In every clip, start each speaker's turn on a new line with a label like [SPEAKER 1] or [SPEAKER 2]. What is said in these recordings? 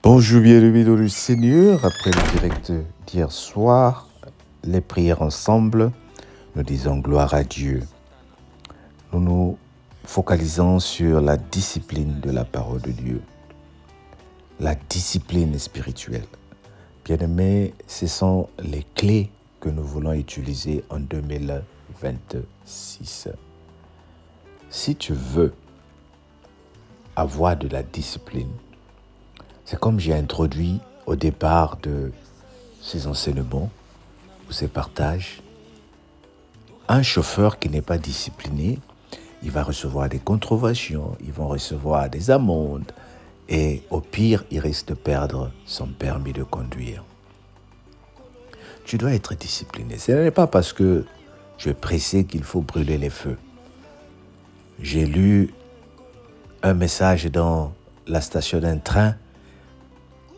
[SPEAKER 1] Bonjour, bien-aimés dans le Seigneur. Après le direct d'hier soir, les prières ensemble, nous disons gloire à Dieu. Nous nous focalisons sur la discipline de la parole de Dieu, la discipline spirituelle. Bien-aimés, ce sont les clés que nous voulons utiliser en 2026. Si tu veux avoir de la discipline, c'est comme j'ai introduit au départ de ces enseignements ou ces partages. Un chauffeur qui n'est pas discipliné, il va recevoir des contraventions, il va recevoir des amendes et au pire, il risque de perdre son permis de conduire. Tu dois être discipliné. Ce n'est pas parce que je suis pressé qu'il faut brûler les feux. J'ai lu un message dans la station d'un train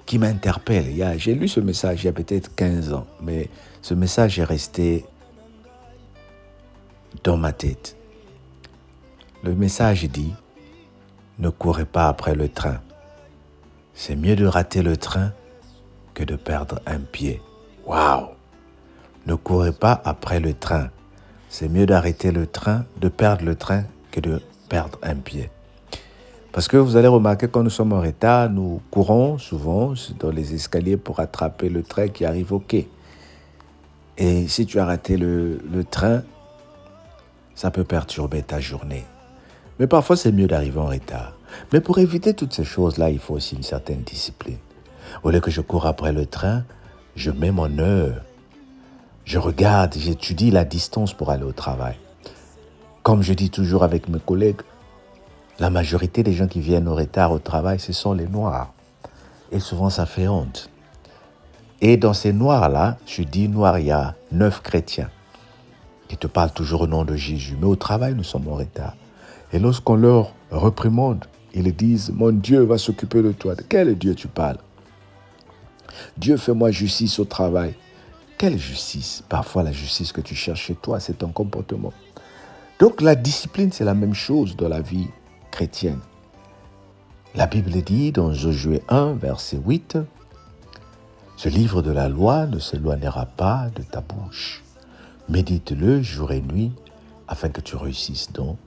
[SPEAKER 1] qui m'interpelle. J'ai lu ce message il y a peut-être 15 ans, mais ce message est resté dans ma tête. Le message dit, ne courez pas après le train. C'est mieux de rater le train que de perdre un pied. Waouh! Ne courez pas après le train. C'est mieux d'arrêter le train, de perdre le train que de perdre un pied. Parce que vous allez remarquer quand nous sommes en retard, nous courons souvent dans les escaliers pour attraper le train qui arrive au quai. Et si tu as raté le train, ça peut perturber ta journée. Mais parfois, c'est mieux d'arriver en retard. Mais pour éviter toutes ces choses-là, il faut aussi une certaine discipline. Au lieu que je cours après le train, je mets mon heure. Je regarde, j'étudie la distance pour aller au travail. Comme je dis toujours avec mes collègues, la majorité des gens qui viennent au retard au travail, ce sont les Noirs. Et souvent, ça fait honte. Et dans ces Noirs-là, je dis Noirs, il y a 9 chrétiens qui te parlent toujours au nom de Jésus. Mais au travail, nous sommes en retard. Et lorsqu'on leur reprimande, ils disent, mon Dieu va s'occuper de toi. De quel Dieu tu parles? Dieu, fais-moi justice au travail. Quelle justice? Parfois, la justice que tu cherches chez toi, c'est ton comportement. Donc, la discipline, c'est la même chose dans la vie chrétienne. La Bible dit dans Josué 1, verset 8, « Ce livre de la loi ne s'éloignera pas de ta bouche. Médite-le jour et nuit, afin que tu réussisses dans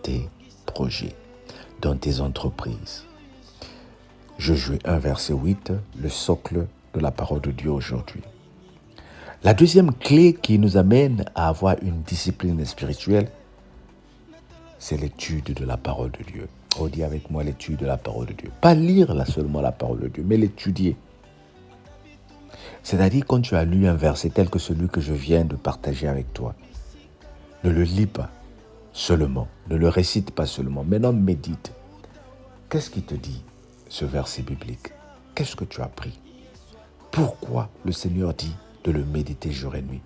[SPEAKER 1] tes projets, dans tes entreprises. » Josué 1, verset 8, le socle de la parole de Dieu aujourd'hui. La deuxième clé qui nous amène à avoir une discipline spirituelle, c'est l'étude de la parole de Dieu. On dit avec moi l'étude de la parole de Dieu. Pas lire là seulement la parole de Dieu, mais l'étudier. C'est-à-dire quand tu as lu un verset tel que celui que je viens de partager avec toi, ne le lis pas seulement, ne le récite pas seulement, maintenant médite. Qu'est-ce qui te dit ce verset biblique? Qu'est-ce que tu as appris? Pourquoi le Seigneur dit de le méditer jour et nuit?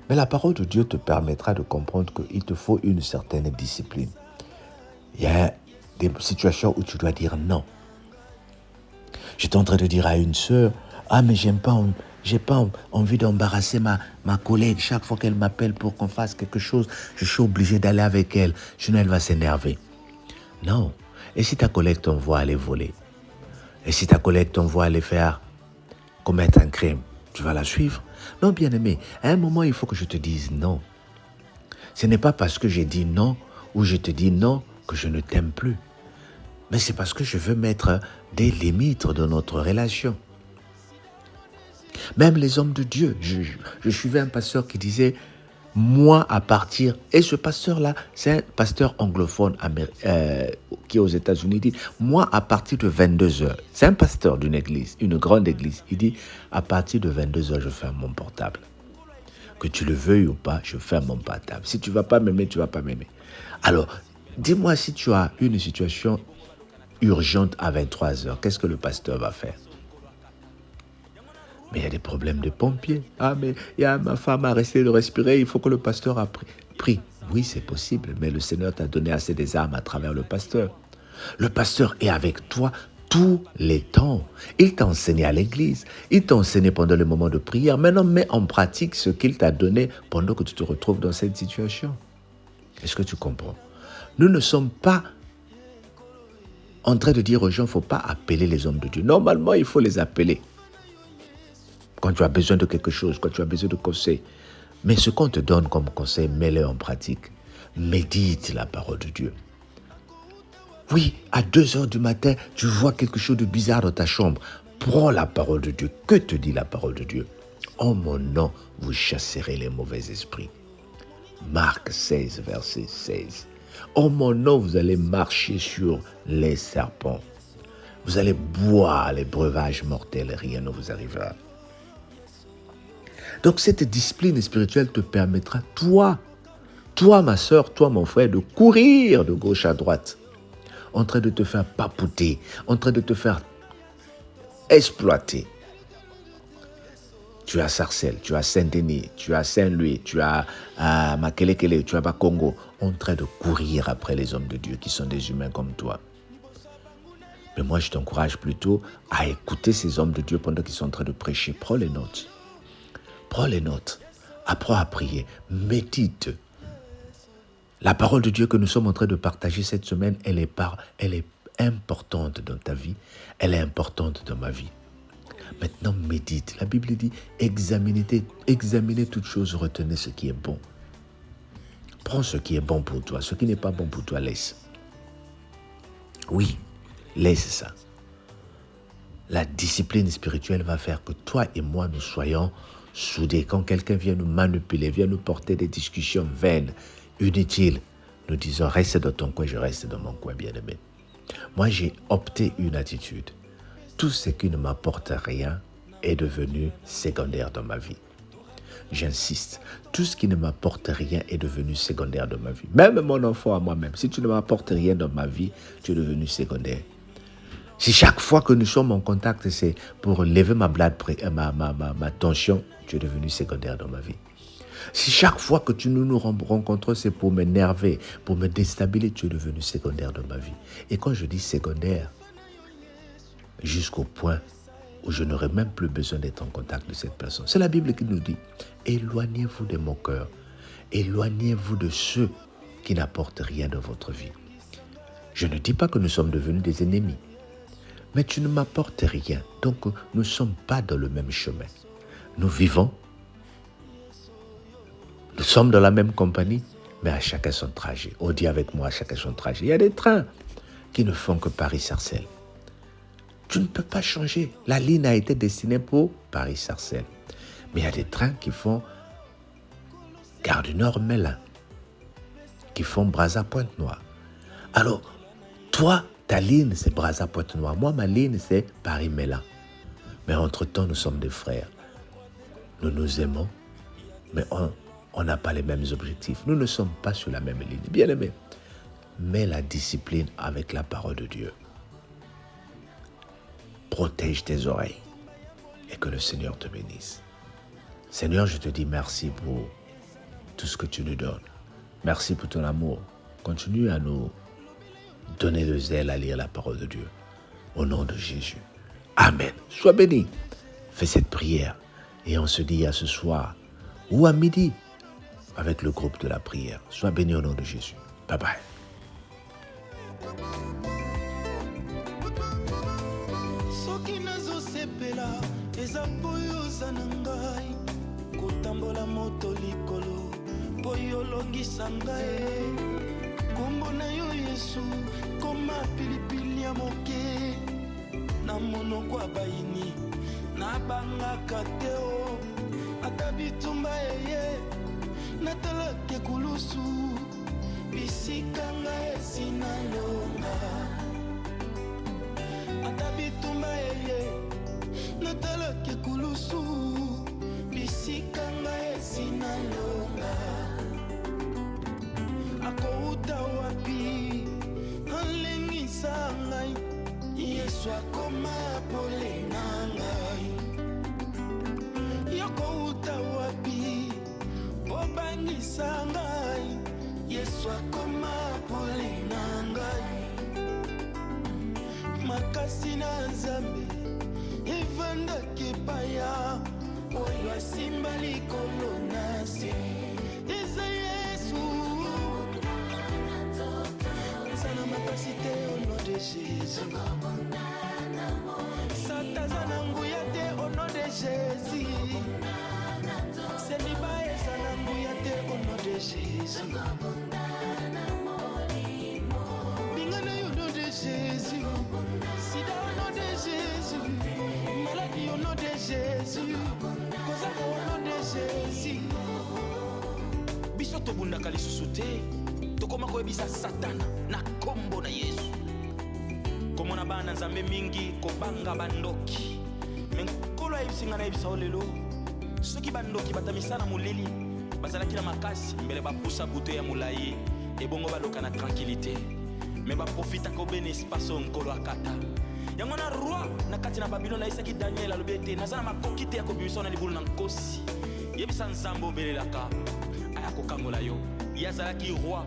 [SPEAKER 1] Mais la parole de Dieu te permettra de comprendre qu'il te faut une certaine discipline. Il y a des situations où tu dois dire non. J'étais en train de dire à une sœur, mais j'ai pas envie d'embarrasser ma collègue. Chaque fois qu'elle m'appelle pour qu'on fasse quelque chose, je suis obligé d'aller avec elle. Sinon, elle va s'énerver. Non. Et si ta collègue t'envoie aller voler? Et si ta collègue t'envoie aller commettre un crime, tu vas la suivre? Non, bien-aimé, à un moment, il faut que je te dise non. Ce n'est pas parce que j'ai dit non ou je te dis non que je ne t'aime plus. Mais c'est parce que je veux mettre des limites dans notre relation. Même les hommes de Dieu, je suivais un pasteur qui disait, moi à partir, et ce pasteur-là, c'est un pasteur anglophone qui est aux États-Unis, il dit, moi à partir de 22h, c'est un pasteur d'une église, une grande église, il dit, à partir de 22h, je ferme mon portable. Que tu le veuilles ou pas, je ferme mon portable. Si tu ne vas pas m'aimer, tu ne vas pas m'aimer. Alors, dis-moi si tu as une situation urgente à 23h, qu'est-ce que le pasteur va faire? Mais il y a des problèmes de pompiers. Mais ma femme a resté de respirer, il faut que le pasteur a prie. Oui, c'est possible, mais le Seigneur t'a donné assez des armes à travers le pasteur. Le pasteur est avec toi tous les temps. Il t'a enseigné à l'église, il t'a enseigné pendant le moment de prière. Maintenant, mets en pratique ce qu'il t'a donné pendant que tu te retrouves dans cette situation. Est-ce que tu comprends? Nous ne sommes pas en train de dire aux gens, il ne faut pas appeler les hommes de Dieu. Normalement, il faut les appeler. Quand tu as besoin de quelque chose, quand tu as besoin de conseils. Mais ce qu'on te donne comme conseil, mets-le en pratique. Médite la parole de Dieu. Oui, à 2h du matin, tu vois quelque chose de bizarre dans ta chambre. Prends la parole de Dieu. Que te dit la parole de Dieu? En mon nom, vous chasserez les mauvais esprits. Marc 16, verset 16. En mon nom, vous allez marcher sur les serpents. Vous allez boire les breuvages mortels et rien ne vous arrivera. Donc cette discipline spirituelle te permettra, toi ma soeur, toi mon frère, de courir de gauche à droite, en train de te faire papouter, en train de te faire exploiter. Tu as Sarcelles, tu as Saint-Denis, tu as Saint-Louis, tu as Makelekele, tu as Bakongo, en train de courir après les hommes de Dieu qui sont des humains comme toi. Mais moi, je t'encourage plutôt à écouter ces hommes de Dieu pendant qu'ils sont en train de prêcher. Prends les notes. Prends les notes. Apprends à prier. Médite. La parole de Dieu que nous sommes en train de partager cette semaine, elle est importante dans ta vie. Elle est importante dans ma vie. Maintenant, médite. La Bible dit, examinez toutes choses, retenez ce qui est bon. Prends ce qui est bon pour toi. Ce qui n'est pas bon pour toi, laisse. Oui, laisse ça. La discipline spirituelle va faire que toi et moi, nous soyons soudés. Quand quelqu'un vient nous manipuler, vient nous porter des discussions vaines, inutiles, nous disons, reste dans ton coin, je reste dans mon coin, bien-aimé. Moi, j'ai opté une attitude. Tout ce qui ne m'apporte rien est devenu secondaire dans ma vie. J'insiste, tout ce qui ne m'apporte rien est devenu secondaire dans ma vie. Même mon enfant à moi-même, si tu ne m'apportes rien dans ma vie, tu es devenu secondaire. Si chaque fois que nous sommes en contact, c'est pour lever ma tension, tu es devenu secondaire dans ma vie. Si chaque fois que nous nous rencontrons, c'est pour m'énerver, pour me déstabiliser, tu es devenu secondaire dans ma vie. Et quand je dis secondaire, jusqu'au point où je n'aurai même plus besoin d'être en contact de cette personne. C'est la Bible qui nous dit, éloignez-vous des moqueurs, éloignez-vous de ceux qui n'apportent rien dans votre vie. Je ne dis pas que nous sommes devenus des ennemis, mais tu ne m'apportes rien, donc nous ne sommes pas dans le même chemin. Nous vivons, nous sommes dans la même compagnie, mais à chacun son trajet. On dit avec moi, à chacun son trajet. Il y a des trains qui ne font que Paris-Sarcelles. Tu ne peux pas changer. La ligne a été destinée pour Paris-Sarcelles. Mais il y a des trains qui font Gare du Nord-Mélin, qui font Brazza-Pointe-Noire. Alors, toi, ta ligne, c'est Brazza-Pointe-Noire. Moi, ma ligne, c'est Paris-Mélin. Mais entre-temps, nous sommes des frères. Nous nous aimons, mais on n'a pas les mêmes objectifs. Nous ne sommes pas sur la même ligne. Bien aimé, mets la discipline avec la parole de Dieu. Protège tes oreilles et que le Seigneur te bénisse. Seigneur, je te dis merci pour tout ce que tu nous donnes. Merci pour ton amour. Continue à nous donner le zèle à lire la parole de Dieu. Au nom de Jésus. Amen. Sois béni. Fais cette prière et on se dit à ce soir ou à midi avec le groupe de la prière. Sois béni au nom de Jésus. Bye bye.
[SPEAKER 2] eza boyo oza na ngai kotambola moto likolo mpo yo olongisa ngai kombo na yo Yesu koma pilipili ya moke na monoko ya bayini nabangaka te o ata bitumba eye natalaka ekulusu bisika ngai esinalonga ata bitumba eye natalaki kulusu bisika ngai esinalonga akouta wapi alengisa ngai Yesu akoma pole na ngai yokouta wapi bobangisa ngai Yesu akoma pole na ngai makasi na Nzambe evandaki paya oyo asimba likolo na se eza Yesu eza na makasi te ono de Jésus. Sataza na nguya te au nom de Jésus. Seliba eza na nguya te au nom de Jésus. Bingana au nom de Jésus. Sida au nom de Jésus. Maladie au nom de Jésus. Kozaka au nom de Jésus. Biso tobundaka lisusu te. Tokoma koyebisa Satana na kombo na Yesu. Komona bana nzambe mingi kobanga bandoki. Menkolo ayebisinga na yebisa olelo. Soki bandoki batamisana moleli bazalaki na makasi mbele bapusa buto ya molayi ebongo baloka na tranquillité. Me baprofita ko bene espace nkolo akata. Yango na roi na kati na Babylone aisaki Daniel alobi ete nazana makoki te ya kobimisa na libulu na nkosi. Yebisa nzambe obelelaka aya kokangola yo. Yazalaki roi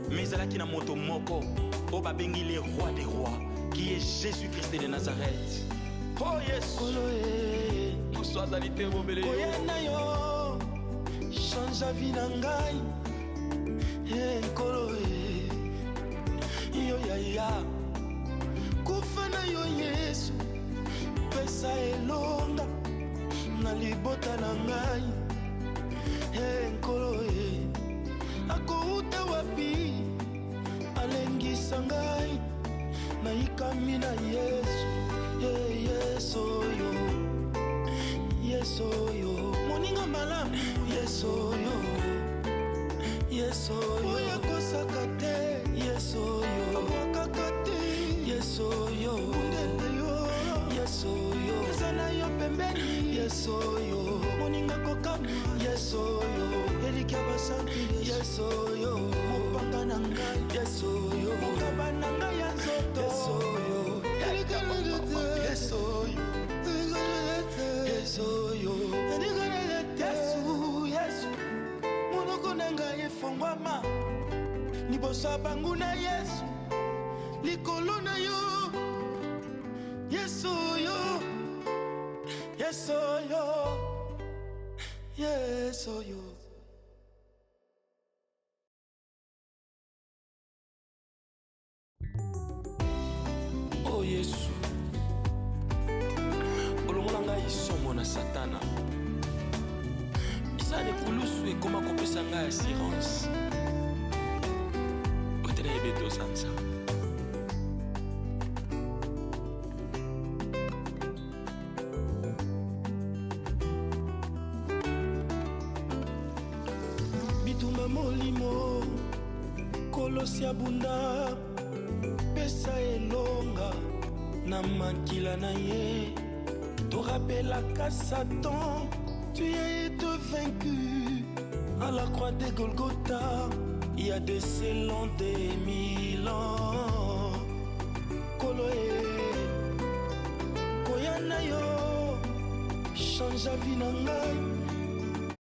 [SPEAKER 2] mais ezalaki na moto moko o babengi le roi des rois qui est Jésus-Christ de Nazareth. Oh yes moso azali te bobele yo koyena yo change la vie na ngai nkolo yo yaya kufa na yo Yesu pesa elonga na libota na ngai nkolo akouta wapi alengisa ngai na ikami na Yesu. Yesu yo, Yesu yo, moninga malamu Yesu yo, Yesu yo, oya kosakate Yesu yo, wakakate Yesu yo, undele yo, Yesu yo, zana yo pembeni Yesu yo, moninga kokama Yesu yo, elikia basanti Yesu yo, mopanga na ngai Yesu yo, mokaba na ngai ya nzoto Yesu yo, elikia Yesu yo, Yesu yo, Yesu, Yesu, monoko na ngai efongwama, liboso bangu na Yesu, likolo na yo, Yesu yo, Yesu yo, Yesu yo. Oh Yesu. Isomo na Satana isane kulusu ekoma kopesa ngai assurance otene ebeto sansa bitumba molimo kolosi abunda pesa elonga na makila na ye. Te rappelaka Satan, tu as été vaincu à la croix de Golgotha, il y a de cela des 1000 ans. Koloe, koyana yo, change la vie na ngai,